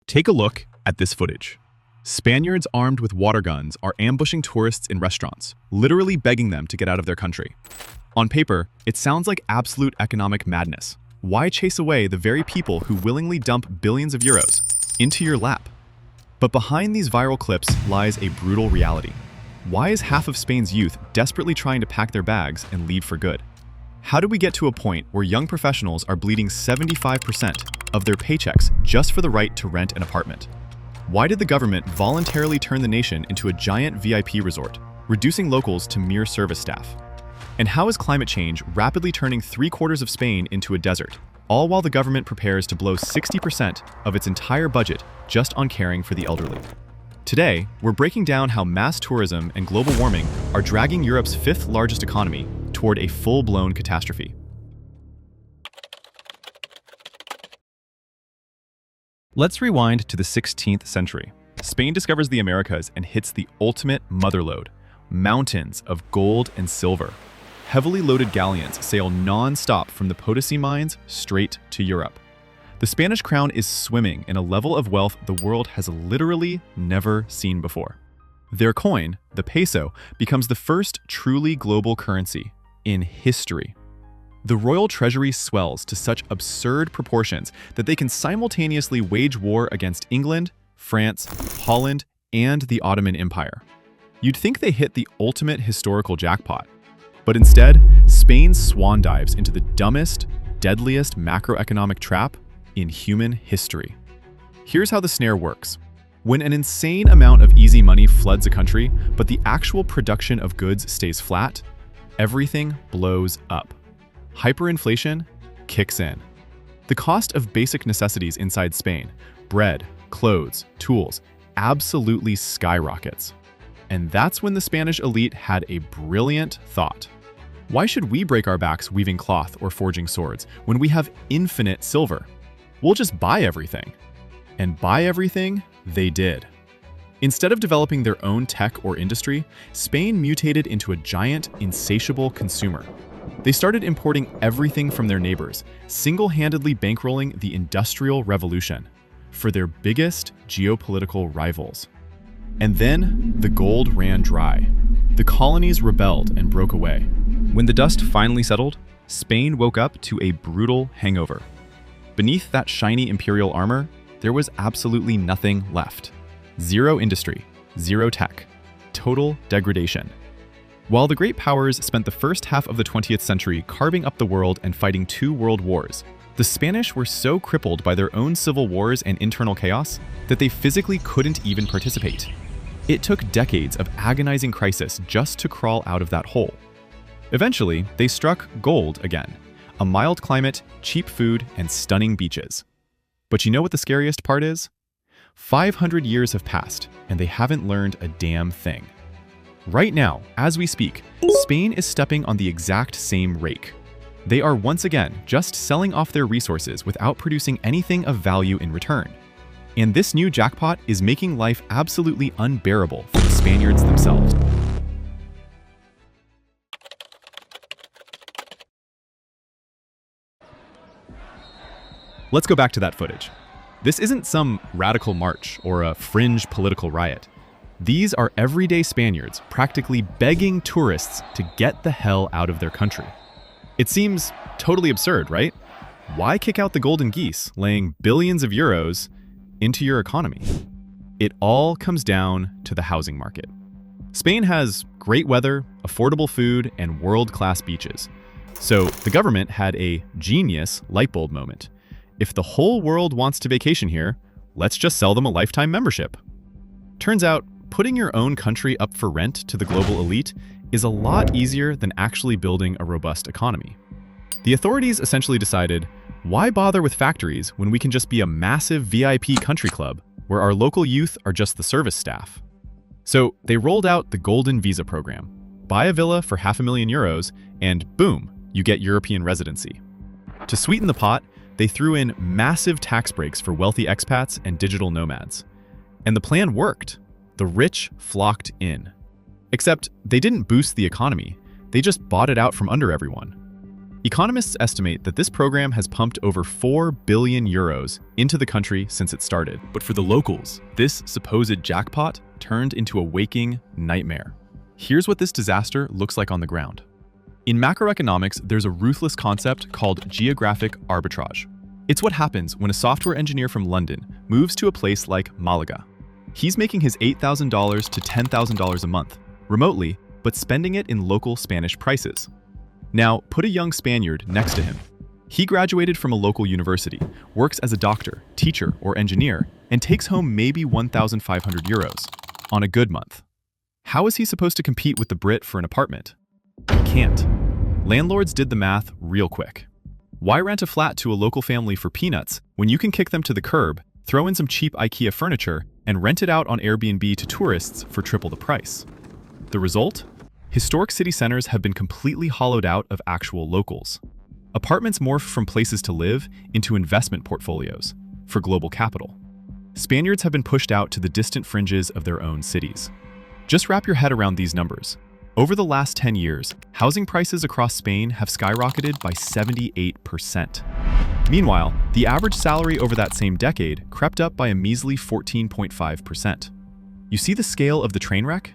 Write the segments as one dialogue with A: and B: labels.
A: Take a look at this footage. Spaniards armed with water guns are ambushing tourists in restaurants, literally begging them to get out of their country. On paper, it sounds like absolute economic madness. Why chase away the very people who willingly dump billions of euros into your lap? But behind these viral clips lies a brutal reality. Why is half of Spain's youth desperately trying to pack their bags and leave for good? How did we get to a point where young professionals are bleeding 75% of their paychecks just for the right to rent an apartment? Why did the government voluntarily turn the nation into a giant VIP resort, reducing locals to mere service staff? And how is climate change rapidly turning 3/4 of Spain into a desert, all while the government prepares to blow 60% of its entire budget just on caring for the elderly? Today, we're breaking down how mass tourism and global warming are dragging Europe's fifth largest economy toward a full-blown catastrophe. Let's rewind to the 16th century. Spain discovers the Americas and hits the ultimate motherlode: mountains of gold and silver. Heavily loaded galleons sail non-stop from the Potosi mines straight to Europe. The Spanish crown is swimming in a level of wealth the world has literally never seen before. Their coin, the peso, becomes the first truly global currency in history. The royal treasury swells to such absurd proportions that they can simultaneously wage war against England, France, Holland, and the Ottoman Empire. You'd think they hit the ultimate historical jackpot. But instead, Spain swan dives into the dumbest, deadliest macroeconomic trap in human history. Here's how the snare works. When an insane amount of easy money floods a country, but the actual production of goods stays flat, everything blows up. Hyperinflation kicks in. The cost of basic necessities inside Spain, bread, clothes, tools, absolutely skyrockets. And that's when the Spanish elite had a brilliant thought. Why should we break our backs weaving cloth or forging swords when we have infinite silver? We'll just buy everything. And buy everything they did. Instead of developing their own tech or industry, Spain mutated into a giant, insatiable consumer. They started importing everything from their neighbors, single-handedly bankrolling the Industrial Revolution for their biggest geopolitical rivals. And then the gold ran dry. The colonies rebelled and broke away. When the dust finally settled, Spain woke up to a brutal hangover. Beneath that shiny imperial armor, there was absolutely nothing left. Zero industry, zero tech, total degradation. While the great powers spent the first half of the 20th century carving up the world and fighting 2 world wars, the Spanish were so crippled by their own civil wars and internal chaos that they physically couldn't even participate. It took decades of agonizing crisis just to crawl out of that hole. Eventually, they struck gold again: a mild climate, cheap food, and stunning beaches. But you know what the scariest part is? 500 years have passed, and they haven't learned a damn thing. Right now, as we speak, Spain is stepping on the exact same rake. They are once again just selling off their resources without producing anything of value in return. And this new jackpot is making life absolutely unbearable for the Spaniards themselves. Let's go back to that footage. This isn't some radical march or a fringe political riot. These are everyday Spaniards practically begging tourists to get the hell out of their country. It seems totally absurd, right? Why kick out the golden geese, laying billions of euros into your economy? It all comes down to the housing market. Spain has great weather, affordable food, and world-class beaches. So the government had a genius light bulb moment. If the whole world wants to vacation here, let's just sell them a lifetime membership. Turns out, putting your own country up for rent to the global elite is a lot easier than actually building a robust economy. The authorities essentially decided, why bother with factories when we can just be a massive VIP country club where our local youth are just the service staff? So they rolled out the Golden Visa program. Buy a villa for €500,000 and boom, you get European residency. To sweeten the pot, they threw in massive tax breaks for wealthy expats and digital nomads. And the plan worked. The rich flocked in. Except they didn't boost the economy, they just bought it out from under everyone. Economists estimate that this program has pumped over 4 billion euros into the country since it started. But for the locals, this supposed jackpot turned into a waking nightmare. Here's what this disaster looks like on the ground. In macroeconomics, there's a ruthless concept called geographic arbitrage. It's what happens when a software engineer from London moves to a place like Malaga. He's making his $8,000 to $10,000 a month, remotely, but spending it in local Spanish prices. Now, put a young Spaniard next to him. He graduated from a local university, works as a doctor, teacher, or engineer, and takes home maybe 1,500 euros on a good month. How is he supposed to compete with the Brit for an apartment? He can't. Landlords did the math real quick. Why rent a flat to a local family for peanuts when you can kick them to the curb, throw in some cheap IKEA furniture, and rent it out on Airbnb to tourists for triple the price? The result? Historic city centers have been completely hollowed out of actual locals. Apartments morph from places to live into investment portfolios for global capital. Spaniards have been pushed out to the distant fringes of their own cities. Just wrap your head around these numbers. Over the last 10 years, housing prices across Spain have skyrocketed by 78%. Meanwhile, the average salary over that same decade crept up by a measly 14.5%. You see the scale of the train wreck?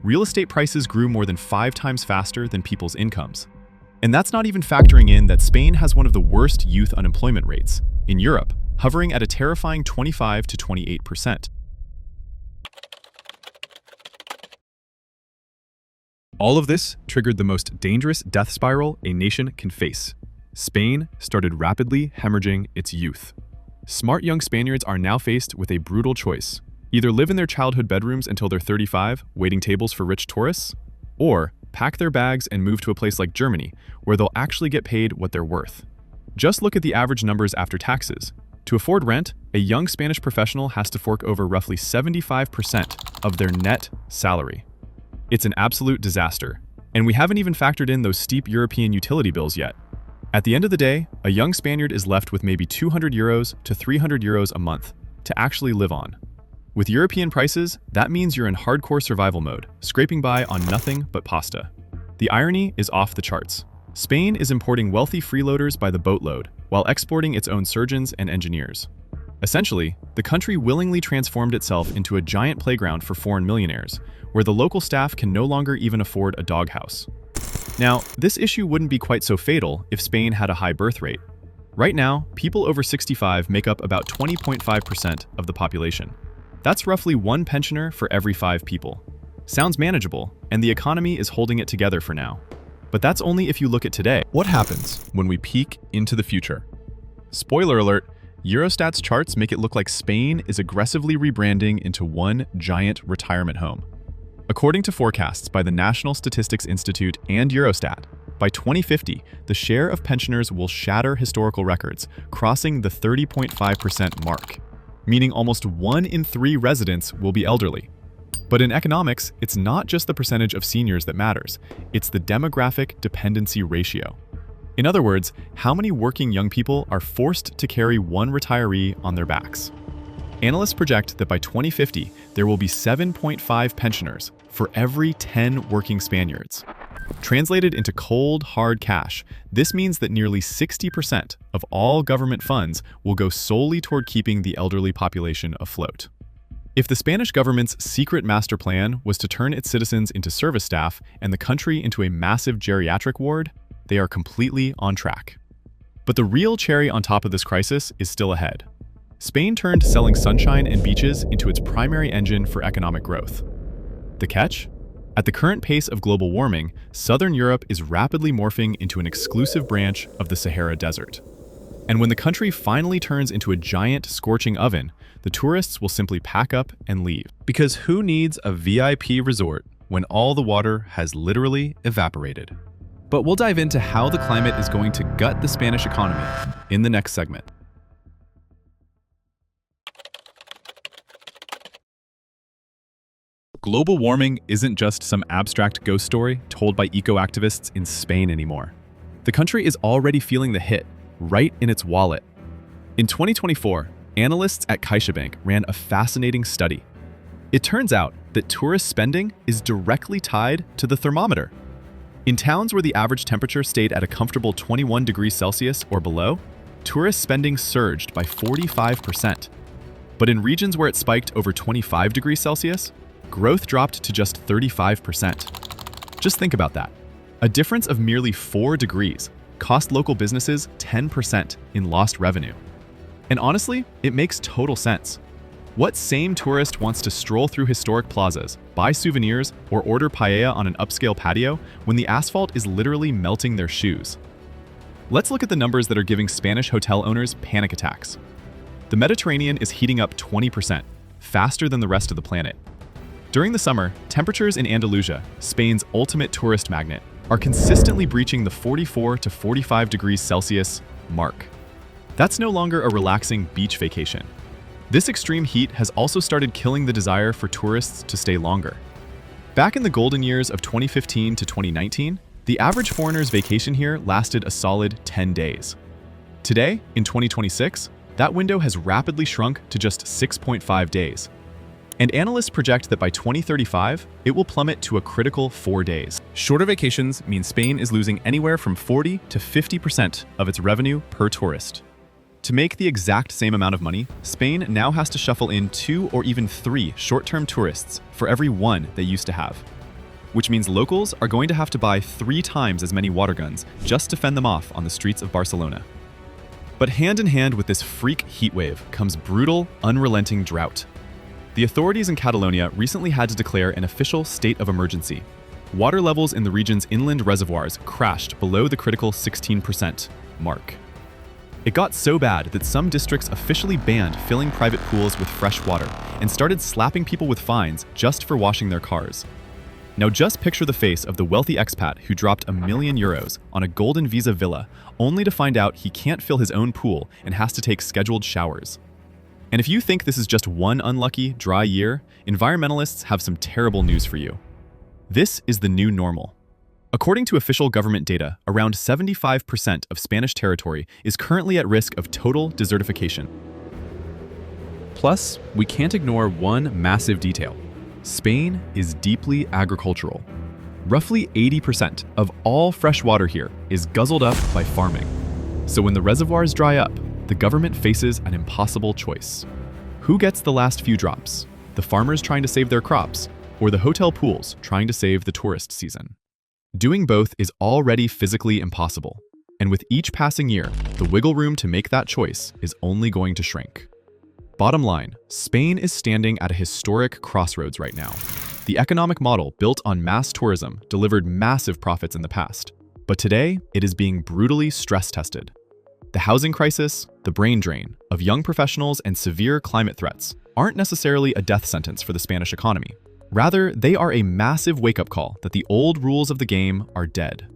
A: Real estate prices grew more than 5 times faster than people's incomes. And that's not even factoring in that Spain has one of the worst youth unemployment rates in Europe, hovering at a terrifying 25 to 28%. All of this triggered the most dangerous death spiral a nation can face. Spain started rapidly hemorrhaging its youth. Smart young Spaniards are now faced with a brutal choice. Either live in their childhood bedrooms until they're 35, waiting tables for rich tourists, or pack their bags and move to a place like Germany, where they'll actually get paid what they're worth. Just look at the average numbers after taxes. To afford rent, a young Spanish professional has to fork over roughly 75% of their net salary. It's an absolute disaster, and we haven't even factored in those steep European utility bills yet. At the end of the day, a young Spaniard is left with maybe 200 euros to 300 euros a month to actually live on. With European prices, that means you're in hardcore survival mode, scraping by on nothing but pasta. The irony is off the charts. Spain is importing wealthy freeloaders by the boatload, while exporting its own surgeons and engineers. Essentially, the country willingly transformed itself into a giant playground for foreign millionaires, where the local staff can no longer even afford a doghouse. Now, this issue wouldn't be quite so fatal if Spain had a high birth rate. Right now, people over 65 make up about 20.5% of the population. That's roughly 1 pensioner for every 5 people. Sounds manageable, and the economy is holding it together for now. But that's only if you look at today. What happens when we peek into the future? Spoiler alert, Eurostat's charts make it look like Spain is aggressively rebranding into one giant retirement home. According to forecasts by the National Statistics Institute and Eurostat, by 2050, the share of pensioners will shatter historical records, crossing the 30.5% mark, meaning almost 1 in 3 residents will be elderly. But in economics, it's not just the percentage of seniors that matters, it's the demographic dependency ratio. In other words, how many working young people are forced to carry one retiree on their backs? Analysts project that by 2050, there will be 7.5 pensioners for every 10 working Spaniards. Translated into cold, hard cash, this means that nearly 60% of all government funds will go solely toward keeping the elderly population afloat. If the Spanish government's secret master plan was to turn its citizens into service staff and the country into a massive geriatric ward, they are completely on track. But the real cherry on top of this crisis is still ahead. Spain turned selling sunshine and beaches into its primary engine for economic growth. The catch? At the current pace of global warming, southern Europe is rapidly morphing into an exclusive branch of the Sahara Desert. And when the country finally turns into a giant scorching oven, the tourists will simply pack up and leave. Because who needs a VIP resort when all the water has literally evaporated? But we'll dive into how the climate is going to gut the Spanish economy in the next segment. Global warming isn't just some abstract ghost story told by eco-activists in Spain anymore. The country is already feeling the hit, right in its wallet. In 2024, analysts at CaixaBank ran a fascinating study. It turns out that tourist spending is directly tied to the thermometer. In towns where the average temperature stayed at a comfortable 21 degrees Celsius or below, tourist spending surged by 45%. But in regions where it spiked over 25 degrees Celsius, growth dropped to just 35%. Just think about that. A difference of merely 4 degrees cost local businesses 10% in lost revenue. And honestly, it makes total sense. What same tourist wants to stroll through historic plazas, buy souvenirs, or order paella on an upscale patio when the asphalt is literally melting their shoes? Let's look at the numbers that are giving Spanish hotel owners panic attacks. The Mediterranean is heating up 20%, faster than the rest of the planet. During the summer, temperatures in Andalusia, Spain's ultimate tourist magnet, are consistently breaching the 44 to 45 degrees Celsius mark. That's no longer a relaxing beach vacation. This extreme heat has also started killing the desire for tourists to stay longer. Back in the golden years of 2015 to 2019, the average foreigner's vacation here lasted a solid 10 days. Today, in 2026, that window has rapidly shrunk to just 6.5 days. And analysts project that by 2035, it will plummet to a critical 4 days. Shorter vacations mean Spain is losing anywhere from 40 to 50% of its revenue per tourist. To make the exact same amount of money, Spain now has to shuffle in 2 or even 3 short-term tourists for every 1 they used to have. Which means locals are going to have to buy 3 times as many water guns just to fend them off on the streets of Barcelona. But hand in hand with this freak heat wave comes brutal, unrelenting drought. The authorities in Catalonia recently had to declare an official state of emergency. Water levels in the region's inland reservoirs crashed below the critical 16% mark. It got so bad that some districts officially banned filling private pools with fresh water and started slapping people with fines just for washing their cars. Now just picture the face of the wealthy expat who dropped €1 million on a golden visa villa only to find out he can't fill his own pool and has to take scheduled showers. And if you think this is just one unlucky, dry year, environmentalists have some terrible news for you. This is the new normal. According to official government data, around 75% of Spanish territory is currently at risk of total desertification. Plus, we can't ignore one massive detail. Spain is deeply agricultural. Roughly 80% of all fresh water here is guzzled up by farming. So when the reservoirs dry up, the government faces an impossible choice. Who gets the last few drops? The farmers trying to save their crops, or the hotel pools trying to save the tourist season? Doing both is already physically impossible, and with each passing year, the wiggle room to make that choice is only going to shrink. Bottom line, Spain is standing at a historic crossroads right now. The economic model built on mass tourism delivered massive profits in the past, but today it is being brutally stress-tested. The housing crisis, the brain drain of young professionals, and severe climate threats aren't necessarily a death sentence for the Spanish economy. Rather, they are a massive wake-up call that the old rules of the game are dead.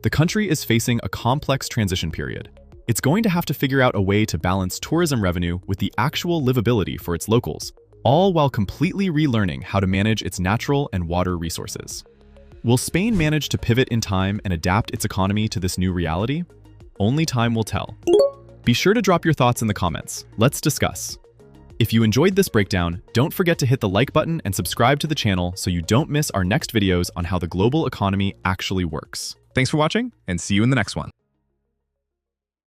A: The country is facing a complex transition period. It's going to have to figure out a way to balance tourism revenue with the actual livability for its locals, all while completely relearning how to manage its natural and water resources. Will Spain manage to pivot in time and adapt its economy to this new reality? Only time will tell. Be sure to drop your thoughts in the comments. Let's discuss. If you enjoyed this breakdown, don't forget to hit the like button and subscribe to the channel so you don't miss our next videos on how the global economy actually works. Thanks for watching, and see you in the next one.